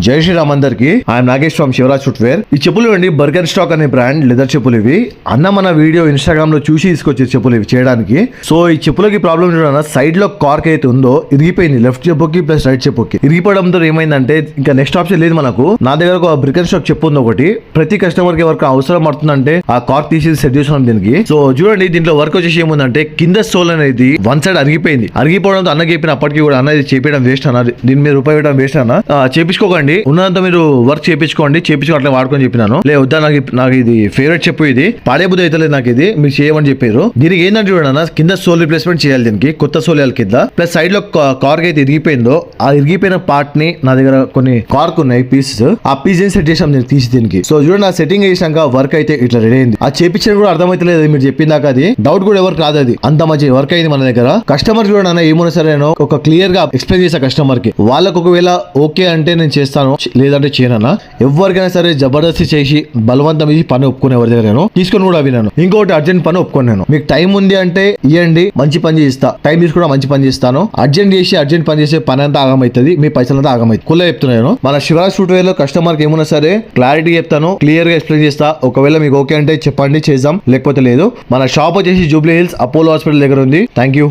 జై శ్రీరామ్ అందరికి. I'm Nagesh from Shivaraj footwear. ఈ చెప్పులు అండి బర్గన్ స్టాక్ అనే బ్రాండ్ లెదర్ చెప్పులు ఇవి. అన్న మన వీడియో ఇన్స్టాగ్రామ్ లో చూసి తీసుకొచ్చే చెప్పులు ఇవి చేయడానికి. సో ఈ చెప్పులకి ప్రాబ్లం చూడన్నా సైడ్ లో కార్క్ అయితే ఉందో ఇరిగిపోయింది. లెఫ్ట్ చెప్పుకి ప్లస్ రైట్ చెప్పుకి ఇరిగిపోవడంతో ఏమైందంటే ఇంకా నెక్స్ట్ ఆప్షన్ లేదు మనకు. నా దగ్గర ఒక బర్గన్ స్టాక్ చెప్పు ఉంది ఒకటి. ప్రతి కస్టమర్ కి ఎవరికి అవసరం పడుతుందంటే ఆ కార్క్ తీసి సెట్ చేస్తున్నాం దీనికి. సో చూడండి దీంట్లో వర్క్ వచ్చేసి ఏముందంటే కింద సోల్ అనేది వన్ సైడ్ అరిగిపోయింది. అరిగిపోవడంతో అన్న చెప్పిన అప్పటికి కూడా అన్నది చేపించడం వేస్ట్ అన్న, దీని మీద రూపాయి వేయడం వేస్ట్ అన్న, చేపించుకోకండి, ఉన్నంత మీరు వర్క్ చేపించుకోండి, అట్లా వాడుకొని చెప్పినాను. వద్దా నాకు ఇది ఫేవరెట్ చెప్పు, ఇది పాడే బుద్ధి అయితే నాకు ఇది మీరు చేయమని చెప్పారు. దీనికి ఏంటంటే చూడన్నా కింద సోల్ రిప్లేస్మెంట్ చేయాలి, దీనికి కొత్త సోల్ వేయాలి కింద. ప్లస్ సైడ్ లో కార్క్ అయితే ఇరిగిపోయిందో ఆ ఇరిగిపోయిన పార్ట్ ని నా దగ్గర కొన్ని కార్క్ ఉన్నాయి పీసెస్, ఆ పీస్ సెట్ చేసాం నేను తీసి దీనికి. సో చూడండి ఆ సెట్టింగ్ చేసాక వర్క్ అయితే ఇట్లా రెడీ అయింది. ఆ చేపించడం కూడా అర్థమైతలేదు మీరు చెప్పిందాక, అది డౌట్ కూడా ఎవరికి రాదు, అది అంత మంచి వర్క్ అయింది మన దగ్గర. కస్టమర్ చూడన్నా ఏమన్నా సరే ఒక క్లియర్ గా ఎక్స్ప్లెయిన్ చేసా కస్టమర్ కి. వాళ్ళకి ఒకవేళ ఓకే అంటే నేను చేస్తాను, లేదంటే చేయనన్నా. ఎవరికైనా సరే జబర్దస్తి చేసి బలవంతం ఇచ్చి పని ఒప్పుకునే ఎవరి దగ్గర నేను తీసుకొని కూడా విన్నాను. ఇంకోటి అర్జెంట్ పని ఒప్పుకున్నాను, మీకు టైం ఉంది అంటే ఇవ్వండి, మంచి పని చేస్తా, టైం తీసుకుని మంచి పని చేస్తాను. అర్జెంట్ పని చేసే పని అంతా ఆగమవుతుంది, మీ పైసలంతా ఆగమవుతుంది. కుల్ల చెప్తున్నాను. మన శివరాజ్ ఫుట్వేర్ లో కస్టమర్ కి ఏమన్నా సరే క్లారిటీ చెప్తాను, క్లియర్ గా ఎక్స్ప్లెయిన్ చేస్తా. ఒకవేళ మీకు ఓకే అంటే చెప్పండి, చేద్దాం, లేకపోతే లేదు. మన షాప్ వచ్చేసి జూబ్లీ హిల్స్ అపోలో హాస్పిటల్ దగ్గర ఉంది. Thank you.